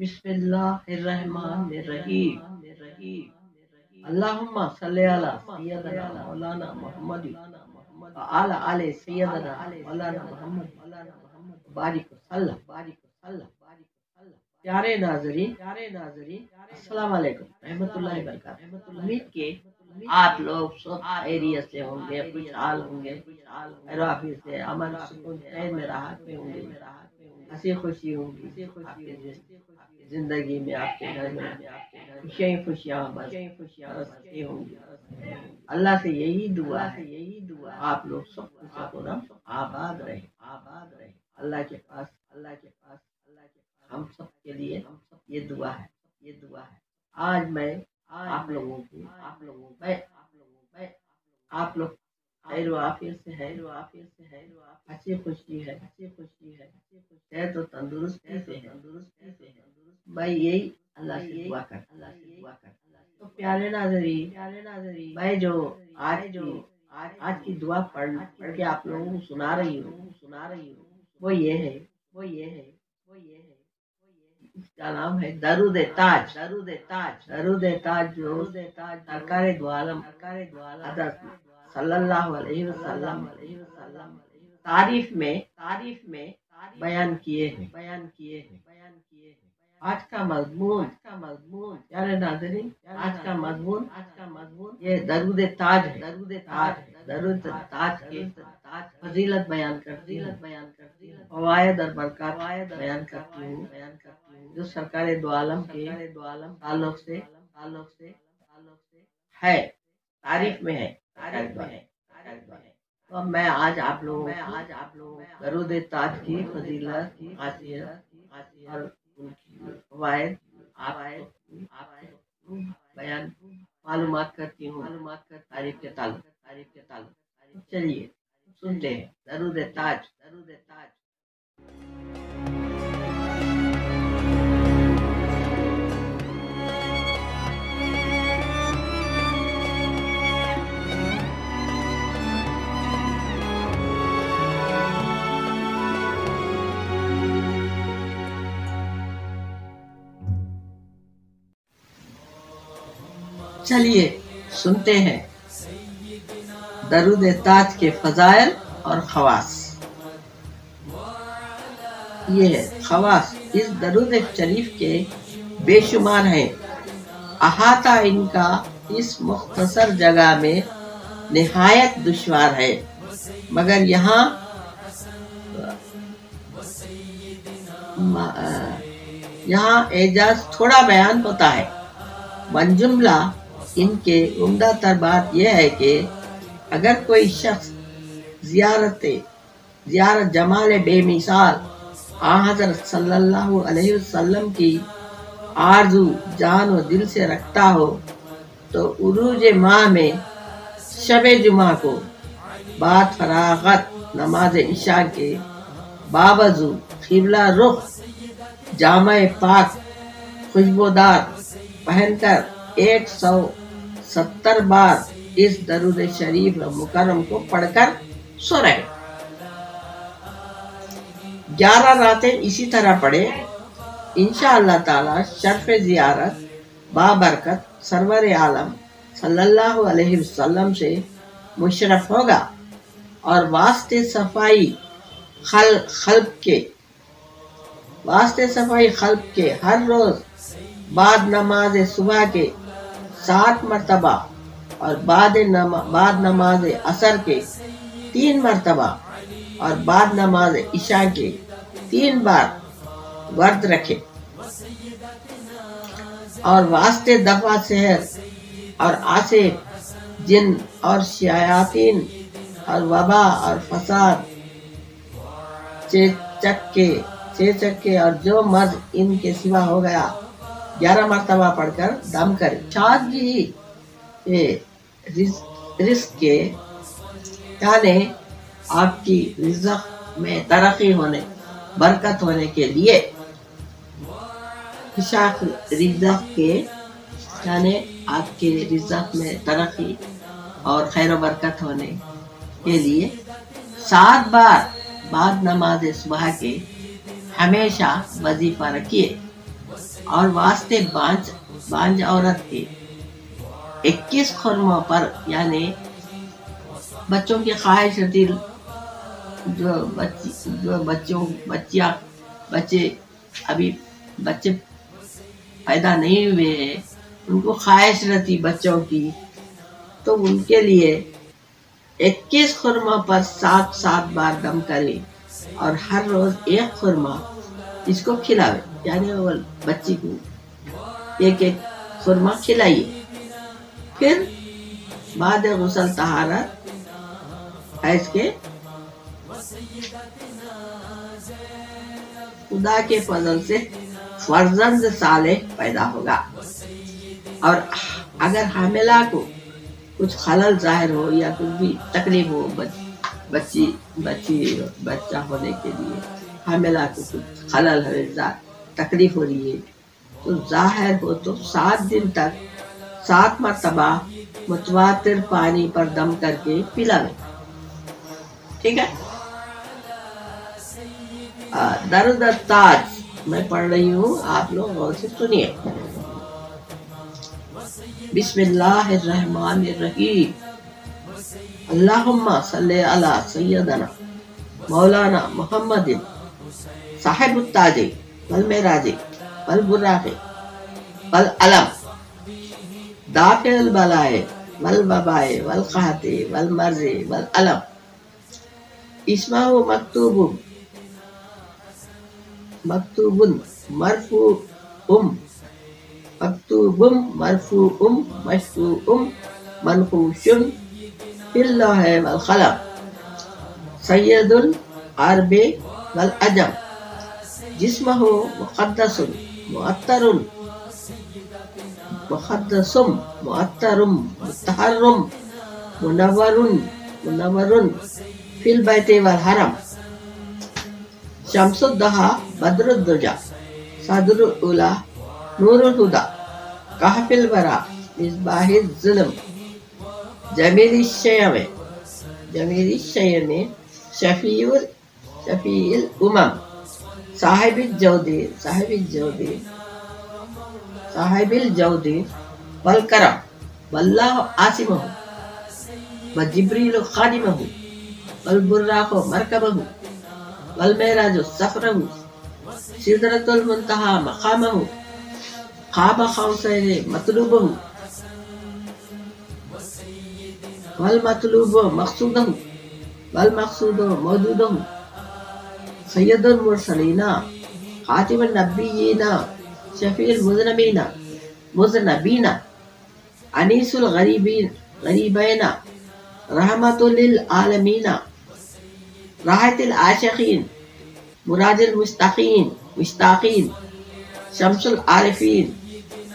بسم اللہ الرحمن الرحیم اللہم صلی علی سیدنا مولانا محمد وعلی آل سیدنا مولانا محمد بارک وسلم۔ پیارے ناظرین السلام علیکم رحمۃ اللہ وبرکاتہ۔ امید کہ آپ لوگ سب خیریت سے ہوں گے، خوشحال ہوں گے، خیر سے امن سکون خیر میں راحت میں ہوں گے، ہنسی خوشی ہوں گی آپ کی زندگی میں، آپ کے گھر میں خوشیاں برستی ہوں گی۔ اللہ سے یہی دعا ہے آپ لوگ سب کچھ آباد رہے۔ اللہ کے پاس ہم سب کے لیے یہ دعا ہے۔ آج میں آپ لوگوں کو آپ لوگ خیر و عافیت سے ہے، ہنسی خوشی ہے، صحت و تندرستی سے ہے، میں یہی اللہ سے دعا کرتا ہوں۔ تو پیارے ناظرین، میں جو آج کی دعا پڑھ کے آپ لوگوں کو سنا رہی ہوں وہ یہ ہے، اس کا نام ہے درود تاج۔ جو سرکار دو عالم حضرت صلی اللہ علیہ وسلم تعریف میں بیان کیے ہیں۔ آج کا مضمون پیارے ناظرین، آج کا مضمون یہ درود تاج ہے۔ درود تاج کی فضیلت بیان کرتی ہوں، فوائد اور برکات بیان کرتی ہوں جو سرکار دو عالم کے تعلق سے ہے، تعریف میں ہے۔ تو میں آج آپ لوگوں کو درود تاج کی فضیلت، خاصیت اور ان کی فوائد آپ بیان معلومات کرتی ہوں تعریف کے تعلق۔ چلیے سنتے ہیں درود تاج۔ چلیے سنتے ہیں درود تاج کے فضائل اور خواص۔ یہ خواص اس درود شریف کے بے شمار ہیں، احاطہ ان کا اس مختصر جگہ میں نہایت دشوار ہے، مگر یہاں اعجاز تھوڑا بیان ہوتا ہے۔ من جملہ ان کے عمدہ تر بات یہ ہے کہ اگر کوئی شخص زیارت جمال بے مثال حضرت صلی اللہ علیہ وسلم کی آرزو جان و دل سے رکھتا ہو تو عروج ماہ میں شب جمعہ کو بعد فراغت نماز عشاء کے باوضو قبلہ رخ جامع پاک خوشبودار پہن کر 170 بار اس درود شریف مکرم کو پڑھ کر سو رہے۔ 11 راتیں اسی طرح پڑھے، انشاءاللہ تعالی شرف زیارت بابرکت سرور عالم صلی اللہ علیہ وسلم سے مشرف ہوگا، اور واسطے صفائی خلق کے ہر روز بعد نماز صبح کے 7 مرتبہ اور بعد نماز عصر کے 3 مرتبہ اور بعد نماز عشاء کے 3 بار ورد رکھے، اور واسطے دفع سحر اور آصف جن اور شیاطین اور وبا اور فساد چیچکے اور جو مرض ان کے سوا ہو گیا 11 مرتبہ پڑھ کر دم کرے۔ شادی رزق کے یعنی آپ کی رزق میں ترقی ہونے، برکت ہونے کے لیے، رزق کے یعنی آپ کے رزق میں ترقی اور خیر و برکت ہونے کے لیے 7 بار بعد نماز صبح کے ہمیشہ وظیفہ رکھیے۔ اور واسطے بانج عورت کے 21 خرموں پر، یعنی بچوں کی خواہش رتی جو بچے ابھی پیدا نہیں ہوئے ہیں، ان کو خواہش رہتی بچوں کی، تو ان کے لیے 21 خرما پر 7 بار دم کرے اور ہر روز 1 خرما اس کو کھلاوے، یعنی وہ بچی کو 1 خرما کھلائیے. پھر بعد غسل طہارت حیض کے خدا کے فضل سے فرزند صالح پیدا ہوگا. اور اگر حاملہ کو کچھ خلل ظاہر ہو یا کچھ بھی تکلیف ہو بچہ ہونے کے لیے، حاملہ کو کچھ خلل ہے، تکلیف ہو رہی ہے، تو ظاہر ہو تو 7 دن تک 7 مرتبہ متواتر پانی پر دم کر کے پلاوے. ٹھیک ہے. درود التاج میں پڑھ رہی ہوں، آپ لوگ غور سے سنیے. بسم اللہ الرحمن الرحیم. اللہم صلی علی سیدنا مولانا محمد صاحب التاج والمعراج والبراق والعلم دافع البلائے والوبائے والقحط والمرض والعلم اسمہ مکتوب مرفوع مشفوع منقوش فی اللوح والقلم سید العرب والعجم جسمہ مقدس معطر متحرم منور فی البیت والحرم شمس الضحی بدر الدجا صدر الاولی نور الہدی کہف الورا مصباح الظلم جمیل الشیم شفیع الامم صاحب الجود والکرم واللہ عاصمہ وجبریل خادمہ والبراق مرکبہ والمعراج سفرہ سدرۃ المنتہی مقامہ قاب قوسین مطلوبہ والمطلوب مقصودہ والمقصود موجودہ سید المرسلین خاتم النبیین شفیع المذنبین انیس الغریبین رحمت للعالمین راحت العاشقین مراد المشتاقین شمس العارفین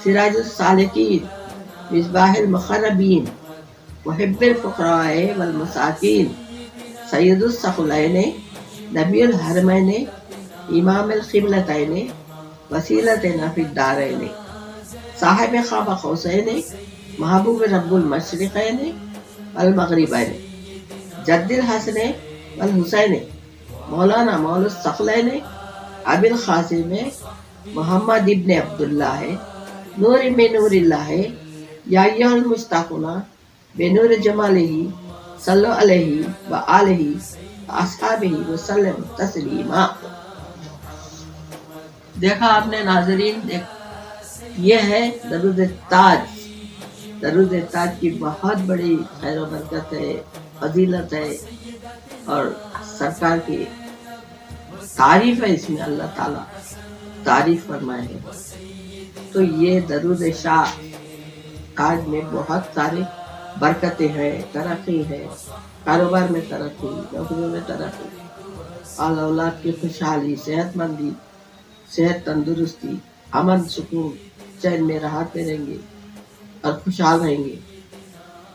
سراج السالکین مصباح المقربین محب الفقراء والمساکین سید الثقلین نبی الحرمین امام القبلتین وسیلتنا فی الدارین صاحب قاب قوسین محبوب رب المشرقین والمغربین جد الحسن والحسین مولانا مولا الثقلین ابی القاسم محمد ابن عبداللہ نور من نور اللہ یا ایھا المشتاقون بنور جمالہ صلو علیہ وآلہ واصحابہ وسلم تسلیما. دیکھا آپ نے ناظرین، یہ ہے درود تاج. درود تاج کی بہت بڑی خیر و برکت ہے، فضیلت ہے، اور سرکار کی تعریف ہے اس میں، اللہ تعالیٰ تعریف فرمائے ہیں. تو یہ درود شاہ تاج میں بہت سارے برکتیں ہیں، ترقی ہے، کاروبار میں ترقی، نوکریوں میں ترقی، اولاد کی خوشحالی، صحت مندی، صحت تندرستی، امن سکون، چین میں راحت میں رہیں گے اور خوشحال رہیں گے،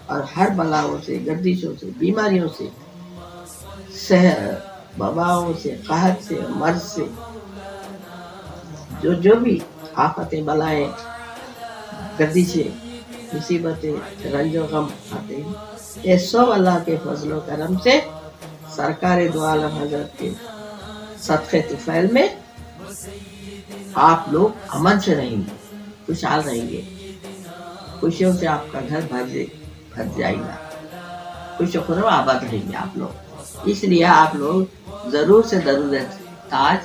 اور ہر بلاؤں سے، گردشوں سے، بیماریوں سے، وباؤں سے، قحط سے، مرض سے، جو بھی آفتیں، بلائیں، گردشیں، مصیبتیں، رنج و غم آتے ہیں، یہ سب اللہ کے فضل و کرم سے سرکار دو عالم حضرت کے صدقے طفیل میں آپ لوگ امن سے رہیں گے، خوشحال رہیں گے، خوشیوں سے آپ کا گھر بھر جائے گا، خوش و خرم آباد رہیں گے آپ لوگ۔ اس لیے آپ لوگ ضرور سے درود تاج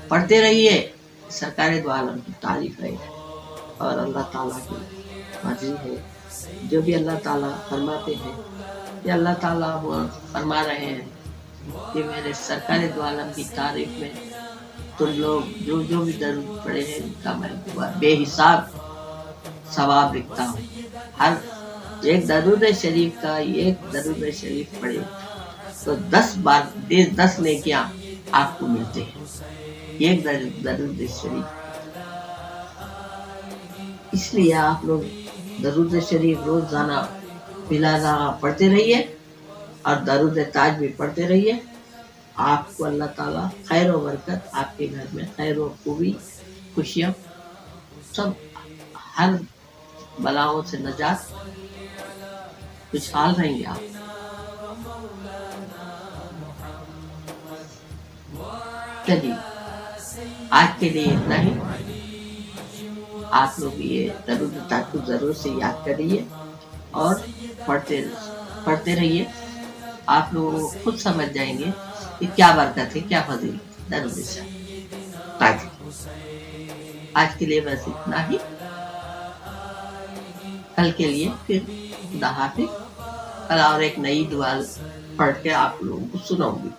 پڑھتے رہیے۔ سرکار دو عالم کی تعریف ہے اور اللہ تعالیٰ کی مرضی ہے جو بھی اللہ تعالیٰ فرماتے ہیں کہ اللہ تعالیٰ وہ فرما رہے ہیں کہ میرے سرکار دو عالم کی تعریف میں تم لوگ جو جو بھی درود پڑے ہیں ان کا میں بے حساب ثواب لکھتا ہوں۔ ہر ایک درود شریف کا ایک درود شریف پڑھے تو 10 نیکیاں آپ کو ملتے ہیں، ایک درود شریف۔ اس لیے آپ لوگ درود شریف روزانہ بلا پڑھتے رہیے اور درود تاج بھی پڑھتے رہیے۔ آپ کو اللہ تعالیٰ خیر و برکت، آپ کے گھر میں خیر و خوبی، خوشیاں، سب ہر بلاؤں سے نجات، خوشحال رہیں گے آپ۔ چلیے آج کے لیے اتنا ہی۔ آپ لوگ یہ درود تاج کو ضرور سے یاد کریے اور پڑھتے رہیے۔ آپ لوگ خود سمجھ جائیں گے کہ کیا برکت ہے، کیا فضیلت درود تاج۔ آج کے لیے بس اتنا ہی، کل کے لیے پھر خدا حافظ۔ کل اور ایک نئی دعا پڑھ کے آپ لوگوں کو سناؤں گی۔